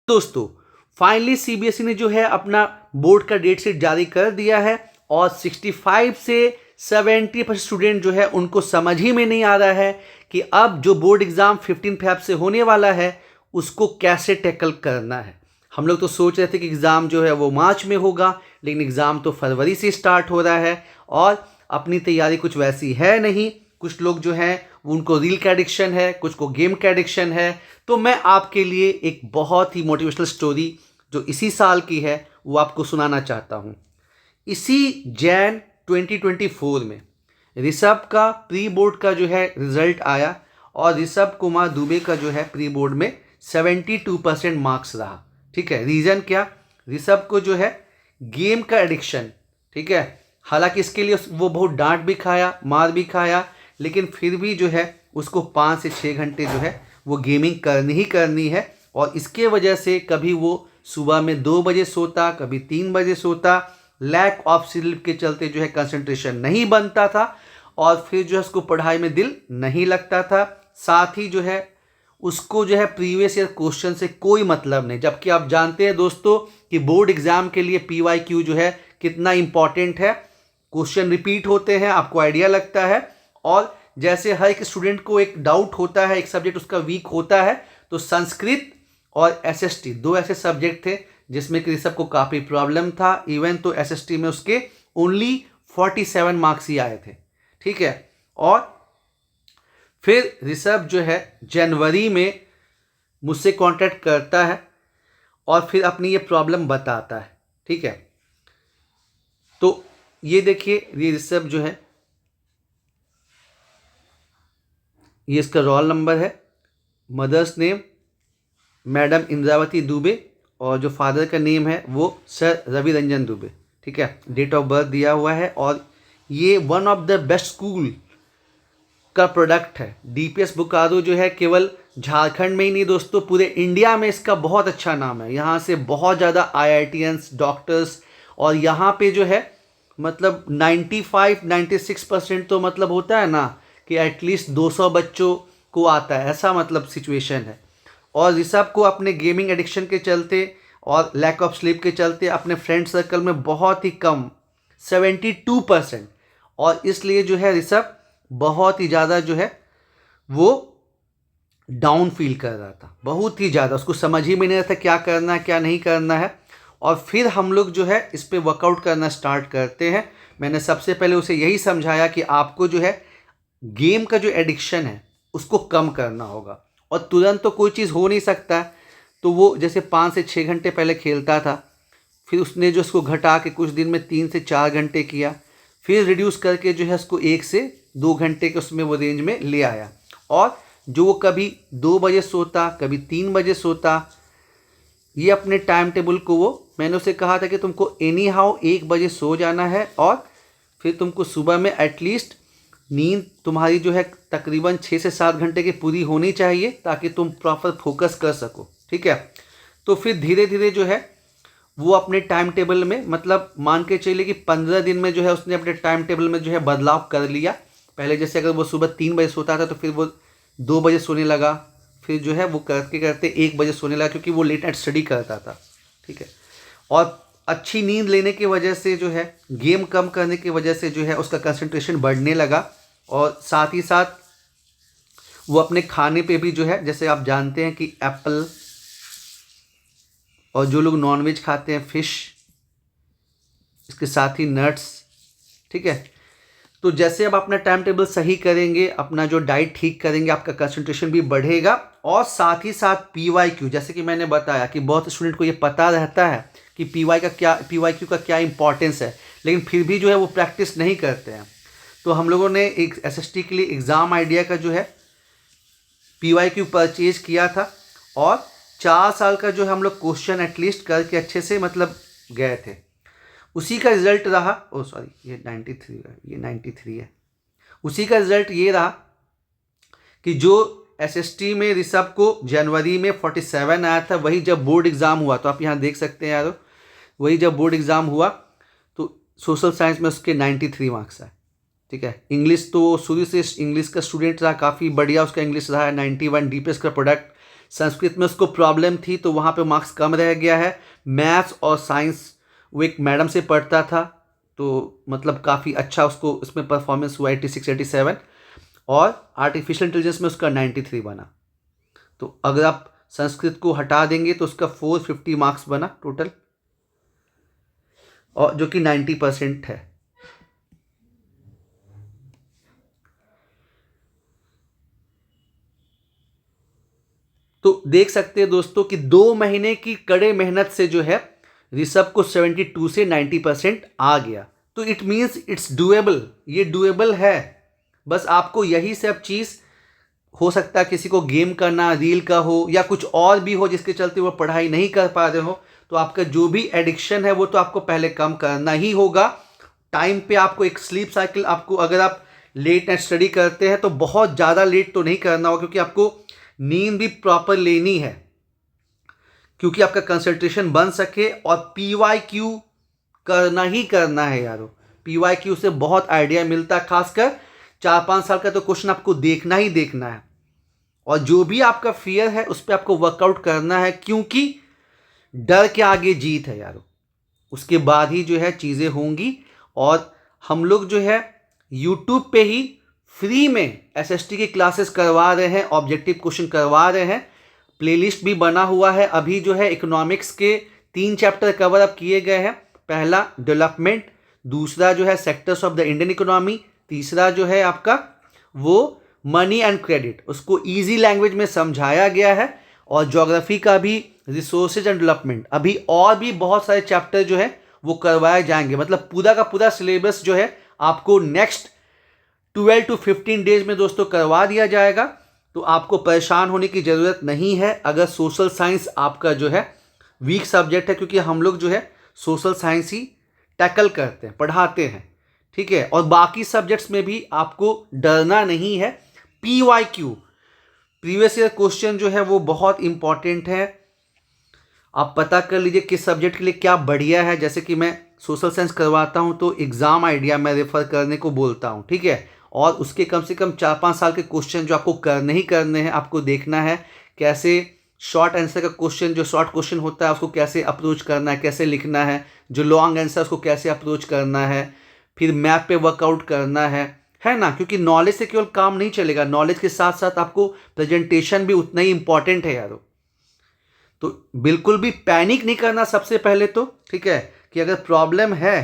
दोस्तों finally CBSE ने जो है अपना बोर्ड का डेट शीट जारी कर दिया है और 65 से 70% स्टूडेंट जो है उनको समझ ही में नहीं आ रहा है कि अब जो बोर्ड एग्ज़ाम 15 फेब से होने वाला है उसको कैसे टैकल करना है। हम लोग तो सोच रहे थे कि एग्ज़ाम जो है वो मार्च में होगा, लेकिन एग्ज़ाम तो फरवरी से स्टार्ट हो रहा है और अपनी तैयारी कुछ वैसी है नहीं। कुछ लोग जो हैं उनको रील का एडिक्शन है, कुछ को गेम का एडिक्शन है। तो मैं आपके लिए एक बहुत ही मोटिवेशनल स्टोरी जो इसी साल की है वो आपको सुनाना चाहता हूँ। इसी जैन 2024 में ऋषभ का प्री बोर्ड का जो है रिजल्ट आया और ऋषभ कुमार दुबे का जो है प्री बोर्ड में 72% मार्क्स रहा। ठीक है, रीज़न क्या? ऋषभ को जो है गेम का एडिक्शन। ठीक है, हालांकि इसके लिए वो बहुत डांट भी खाया, मार भी खाया, लेकिन फिर भी जो है उसको 5 से 6 घंटे जो है वो गेमिंग करनी ही करनी है। और इसके वजह से कभी वो सुबह में 2 बजे सोता, कभी 3 बजे सोता। लैक ऑफ स्लीप के चलते जो है कंसंट्रेशन नहीं बनता था और फिर जो है उसको पढ़ाई में दिल नहीं लगता था। साथ ही जो है उसको जो है प्रीवियस ईयर क्वेश्चन से कोई मतलब नहीं, जबकि आप जानते हैं दोस्तों कि बोर्ड एग्जाम के लिए PYQ जो है कितना इंपॉर्टेंट है। क्वेश्चन रिपीट होते हैं, आपको आइडिया लगता है। और जैसे हर एक स्टूडेंट को एक डाउट होता है, एक सब्जेक्ट उसका वीक होता है, तो संस्कृत और SST 2 ऐसे सब्जेक्ट थे जिसमें कि ऋषभ को काफ़ी प्रॉब्लम था। इवन तो SST में उसके ओनली 47 मार्क्स ही आए थे। ठीक है, और फिर ऋषभ जो है जनवरी में मुझसे कांटेक्ट करता है और फिर अपनी ये प्रॉब्लम बताता है। ठीक है, तो ये देखिए, ये ऋषभ जो है, ये इसका रोल नंबर है, mother's name madam Indravati Dubey और जो फादर का नेम है वो सर रवि रंजन दुबे। ठीक है, डेट ऑफ बर्थ दिया हुआ है और ये one of the best school का प्रोडक्ट है। DPS बोकारो जो है केवल झारखंड में ही नहीं दोस्तों, पूरे इंडिया में इसका बहुत अच्छा नाम है। यहाँ से बहुत ज़्यादा IITians, डॉक्टर्स, और यहाँ पे जो है मतलब 95-96% तो मतलब होता है ना कि एटलीस्ट 200 बच्चों को आता है, ऐसा मतलब सिचुएशन है। और ऋषभ को अपने गेमिंग एडिक्शन के चलते और लैक ऑफ स्लीप के चलते अपने फ्रेंड सर्कल में बहुत ही कम 72%, और इसलिए जो है ऋषभ बहुत ही ज़्यादा जो है वो डाउन फील कर रहा था, बहुत ही ज़्यादा। उसको समझ ही में नहीं आता क्या करना है क्या नहीं करना है। और फिर हम लोग जो है इस पर वर्कआउट करना स्टार्ट करते हैं। मैंने सबसे पहले उसे यही समझाया कि आपको जो है गेम का जो एडिक्शन है उसको कम करना होगा और तुरंत तो कोई चीज़ हो नहीं सकता। तो वो जैसे 5 से 6 घंटे पहले खेलता था, फिर उसने जो उसको घटा के कुछ दिन में 3 से 4 घंटे किया, फिर रिड्यूस करके जो है उसको 1 से 2 घंटे के उसमें वो रेंज में ले आया। और जो वो कभी 2 बजे सोता, कभी 3 बजे सोता, ये अपने टाइम टेबल को वो, मैंने उसे कहा था कि तुमको एनी हाउ 1 बजे सो जाना है और फिर तुमको सुबह में एटलीस्ट नींद तुम्हारी जो है तकरीबन 6 से 7 घंटे की पूरी होनी चाहिए ताकि तुम प्रॉपर फोकस कर सको। ठीक है, तो फिर धीरे धीरे जो है वो अपने टाइम टेबल में, मतलब मान के चलिए कि 15 दिन में जो है उसने अपने टाइम टेबल में जो है बदलाव कर लिया। पहले जैसे अगर वो सुबह 3 बजे सोता था तो फिर वो 2 बजे सोने लगा, फिर जो है वो करते करते 1 बजे सोने लगा, क्योंकि वो लेट नाइट स्टडी करता था। ठीक है, और अच्छी नींद लेने की वजह से जो है, गेम कम करने की वजह से जो है उसका कंसंट्रेशन बढ़ने लगा। और साथ ही साथ वो अपने खाने पे भी जो है, जैसे आप जानते हैं कि एप्पल, और जो लोग नॉनवेज खाते हैं फिश, इसके साथ ही नट्स। ठीक है, तो जैसे आप अपना टाइम टेबल सही करेंगे, अपना जो डाइट ठीक करेंगे, आपका कंसंट्रेशन भी बढ़ेगा। और साथ ही साथ PYQ, जैसे कि मैंने बताया कि बहुत स्टूडेंट को ये पता रहता है कि PYQ का क्या इंपॉर्टेंस है, लेकिन फिर भी जो है वो प्रैक्टिस नहीं करते हैं। तो हम लोगों ने एक SST के लिए एग्ज़ाम आइडिया का जो है PYQ परचेज किया था और 4 साल का जो है हम लोग क्वेश्चन एटलीस्ट करके अच्छे से मतलब गए थे। उसी का रिज़ल्ट रहा, ओ सॉरी ये 93 है, ये 93 है। उसी का रिज़ल्ट ये रहा कि जो SST में ऋषभ को जनवरी में 47 आया था, वही जब बोर्ड एग्ज़ाम हुआ, तो आप यहाँ देख सकते हैं यारो, वही जब बोर्ड एग्ज़ाम हुआ तो सोशल साइंस में उसके 93 मार्क्स आए। ठीक है, इंग्लिश तो शुरू से इंग्लिश का स्टूडेंट रहा, काफ़ी बढ़िया उसका इंग्लिश रहा है, 91 DPS का प्रोडक्ट। संस्कृत में उसको प्रॉब्लम थी तो वहाँ पे मार्क्स कम रह गया है। मैथ्स और साइंस वो एक मैडम से पढ़ता था तो मतलब काफ़ी अच्छा उसको उसमें परफॉर्मेंस हुआ 86 87, और आर्टिफिशियल इंटेलिजेंस में उसका 93 बना। तो अगर आप संस्कृत को हटा देंगे तो उसका 450 मार्क्स बना टोटल, और जो कि 90% है। तो देख सकते हैं दोस्तों कि 2 महीने की कड़े मेहनत से जो है ऋषभ को 72 से 90% आ गया। तो इट मीन्स इट्स डुएबल, ये डुएबल है। बस आपको यही सब चीज़, हो सकता है किसी को गेम करना, रील का हो या कुछ और भी हो जिसके चलते वो पढ़ाई नहीं कर पा रहे हो, तो आपका जो भी एडिक्शन है वो तो आपको पहले कम करना ही होगा। टाइम पे आपको एक स्लीप साइकिल, आपको अगर आप लेट नाइट स्टडी करते हैं तो बहुत ज़्यादा लेट तो नहीं करना होगा, क्योंकि आपको नींद भी प्रॉपर लेनी है, क्योंकि आपका कंसंट्रेशन बन सके। और PYQ करना ही करना है यारो। PYQ से बहुत आइडिया मिलता है, खासकर 4-5 साल का तो क्वेश्चन आपको देखना ही देखना है। और जो भी आपका फियर है उस पर आपको वर्कआउट करना है, क्योंकि डर के आगे जीत है यारो। उसके बाद ही जो है चीज़ें होंगी। और हम लोग जो है यूट्यूब पे ही फ्री में SST की क्लासेस करवा रहे हैं, ऑब्जेक्टिव क्वेश्चन करवा रहे हैं। प्लेलिस्ट भी बना हुआ है। अभी जो है इकोनॉमिक्स के 3 चैप्टर कवर अप किए गए हैं। पहला डेवलपमेंट, दूसरा जो है sectors of the Indian economy, तीसरा जो है आपका वो मनी एंड क्रेडिट, उसको इजी लैंग्वेज में समझाया गया है। और ज्योग्राफी का भी रिसोर्सेज एंड डेवलपमेंट, अभी और भी बहुत सारे चैप्टर जो है वो करवाए जाएंगे। मतलब पूरा का पूरा सिलेबस जो है आपको नेक्स्ट 12 to 15 डेज में दोस्तों करवा दिया जाएगा। तो आपको परेशान होने की ज़रूरत नहीं है अगर सोशल साइंस आपका जो है वीक सब्जेक्ट है, क्योंकि हम लोग जो है सोशल साइंस ही टैकल करते हैं, पढ़ाते हैं, ठीक है। और बाकी सब्जेक्ट्स में भी आपको डरना नहीं है। PYQ, प्रीवियस ईयर क्वेश्चन जो है वो बहुत इंपॉर्टेंट है। आप पता कर लीजिए किस सब्जेक्ट के लिए क्या बढ़िया है। जैसे कि मैं सोशल साइंस करवाता हूँ तो एग्ज़ाम आइडिया मैं रेफ़र करने को बोलता हूँ, ठीक है। और उसके कम से कम 4-5 साल के क्वेश्चन जो आपको करने ही करने हैं, आपको देखना है कैसे शॉर्ट आंसर का क्वेश्चन, जो शॉर्ट क्वेश्चन होता है उसको कैसे अप्रोच करना है, कैसे लिखना है, जो लॉन्ग आंसर उसको कैसे अप्रोच करना है, फिर मैप पे वर्कआउट करना है ना। क्योंकि नॉलेज से केवल काम नहीं चलेगा, नॉलेज के साथ साथ आपको प्रेजेंटेशन भी उतना ही इंपॉर्टेंट है यारो। तो बिल्कुल भी पैनिक नहीं करना सबसे पहले तो, ठीक है। कि अगर प्रॉब्लम है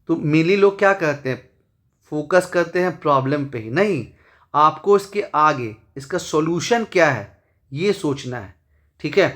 तो मेनली लोग क्या करते हैं, फोकस करते हैं प्रॉब्लम पे ही। नहीं, आपको इसके आगे इसका सॉल्यूशन क्या है ये सोचना है, ठीक है।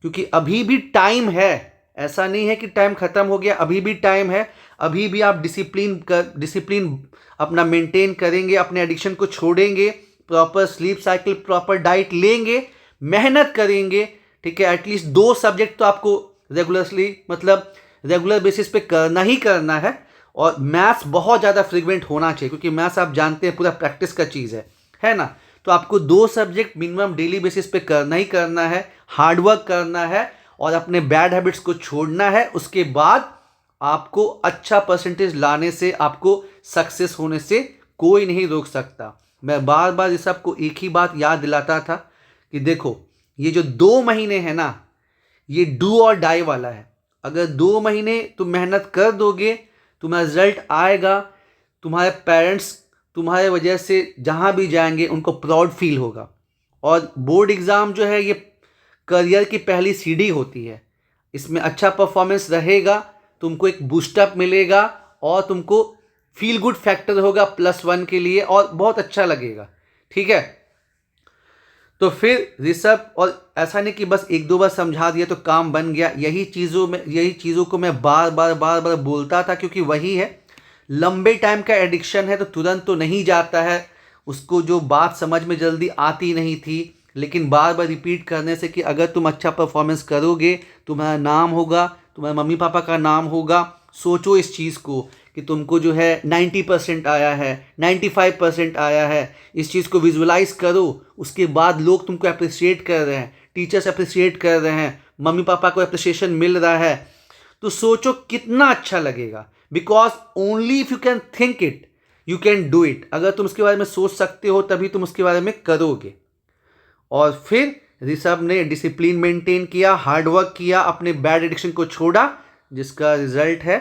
क्योंकि अभी भी टाइम है, ऐसा नहीं है कि टाइम ख़त्म हो गया, अभी भी टाइम है। अभी भी आप डिसिप्लिन अपना मेंटेन करेंगे, अपने एडिक्शन को छोड़ेंगे, proper sleep cycle, proper diet लेंगे, मेहनत करेंगे, ठीक है। एटलीस्ट 2 सब्जेक्ट तो आपको रेगुलरली, मतलब रेगुलर बेसिस पे करना ही करना है। और मैथ्स बहुत ज़्यादा फ्रीक्वेंट होना चाहिए, क्योंकि मैथ्स आप जानते हैं पूरा प्रैक्टिस का चीज़ है ना। तो आपको 2 सब्जेक्ट मिनिमम डेली बेसिस पे करना ही करना है, हार्डवर्क करना है और अपने बैड हैबिट्स को छोड़ना है। उसके बाद आपको अच्छा परसेंटेज लाने से, आपको सक्सेस होने से कोई नहीं रोक सकता। मैं बार बार इस सबको एक ही बात याद दिलाता था कि देखो, ये जो 2 महीने है ना, ये डू और डाई वाला है। अगर 2 महीने तुम मेहनत कर दोगे, तुम्हारा रिजल्ट आएगा, तुम्हारे पेरेंट्स तुम्हारे वजह से जहाँ भी जाएंगे उनको प्राउड फील होगा। और बोर्ड एग्ज़ाम जो है ये करियर की पहली सीढ़ी होती है। इसमें अच्छा परफॉर्मेंस रहेगा, तुमको एक बूस्टअप मिलेगा और तुमको फील गुड फैक्टर होगा +1 के लिए, और बहुत अच्छा लगेगा, ठीक है। तो फिर ऋषभ, और ऐसा नहीं कि बस 1-2 बार समझा दिया तो काम बन गया। यही चीज़ों को मैं बार बार बोलता था, क्योंकि वही है, लंबे टाइम का एडिक्शन है तो तुरंत तो नहीं जाता है। उसको जो बात समझ में जल्दी आती नहीं थी, लेकिन बार बार रिपीट करने से कि अगर तुम अच्छा परफॉर्मेंस करोगे, तुम्हारा नाम होगा, तुम्हारे मम्मी पापा का नाम होगा। सोचो इस चीज़ को कि तुमको जो है 90% आया है, 95% आया है। इस चीज़ को विजुअलाइज करो। उसके बाद लोग तुमको अप्रिशिएट कर रहे हैं, टीचर्स अप्रिशिएट कर रहे हैं, मम्मी पापा को अप्रिसिएशन मिल रहा है, तो सोचो कितना अच्छा लगेगा। Because only if you can think it you can do it. अगर तुम उसके बारे में सोच सकते हो तभी तुम उसके बारे में करोगे। और फिर ऋषभ ने डिसिप्लिन मेंटेन किया, हार्ड वर्क किया, अपने बैड एडिक्शन को छोड़ा, जिसका रिजल्ट है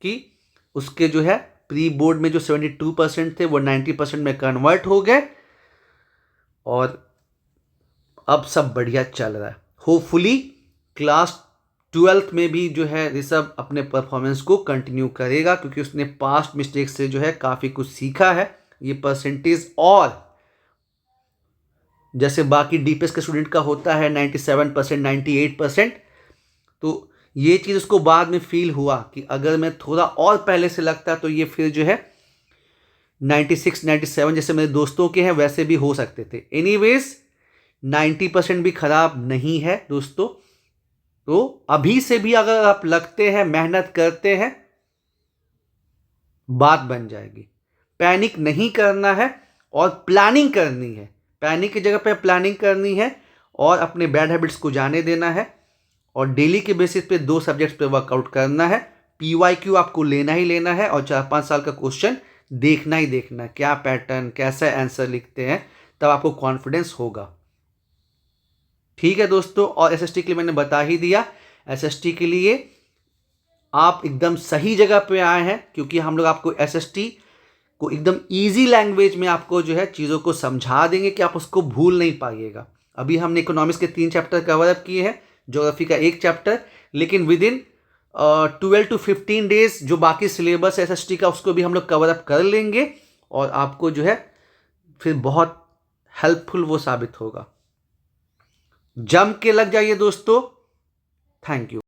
कि उसके जो है प्री बोर्ड में जो 72% थे वो 90% में कन्वर्ट हो गए और अब सब बढ़िया चल रहा है। होपफुली क्लास 12th में भी जो है ऋषभ अपने परफॉर्मेंस को कंटिन्यू करेगा, क्योंकि उसने पास्ट मिस्टेक से जो है काफ़ी कुछ सीखा है। ये परसेंटेज और जैसे बाकी डीपीएस के स्टूडेंट का होता है 97%, 98%, तो ये चीज़ उसको बाद में फील हुआ कि अगर मैं थोड़ा और पहले से लगता तो ये फिर जो है 96, 97 जैसे मेरे दोस्तों के हैं वैसे भी हो सकते थे। एनीवेज 90% भी खराब नहीं है दोस्तों। तो अभी से भी अगर आप लगते हैं, मेहनत करते हैं, बात बन जाएगी। पैनिक नहीं करना है और प्लानिंग करनी है। पैनिक की जगह पे प्लानिंग करनी है और अपने बैड हैबिट्स को जाने देना है और डेली के बेसिस पे 2 सब्जेक्ट्स पे वर्कआउट करना है। पीवाईक्यू आपको लेना ही लेना है और 4-5 साल का क्वेश्चन देखना ही देखना है, क्या पैटर्न, कैसा आंसर लिखते हैं, तब आपको कॉन्फिडेंस होगा। ठीक है दोस्तों, और एसएसटी के लिए मैंने बता ही दिया। एसएसटी के लिए आप एकदम सही जगह पे आए हैं, क्योंकि हम लोग आपको एसएसटी को एकदम इजी लैंग्वेज में आपको जो है चीज़ों को समझा देंगे कि आप उसको भूल नहीं पाइएगा। अभी हमने इकोनॉमिक्स के 3 चैप्टर कवर अप किए हैं, ज्योग्राफी का 1 चैप्टर, लेकिन विद इन 12 to 15 डेज जो बाकी सिलेबस है एसएसटी का उसको भी हम लोग कवर अप कर लेंगे और आपको जो है फिर बहुत हेल्पफुल वो साबित होगा। जम के लग जाइए दोस्तों। Thank you.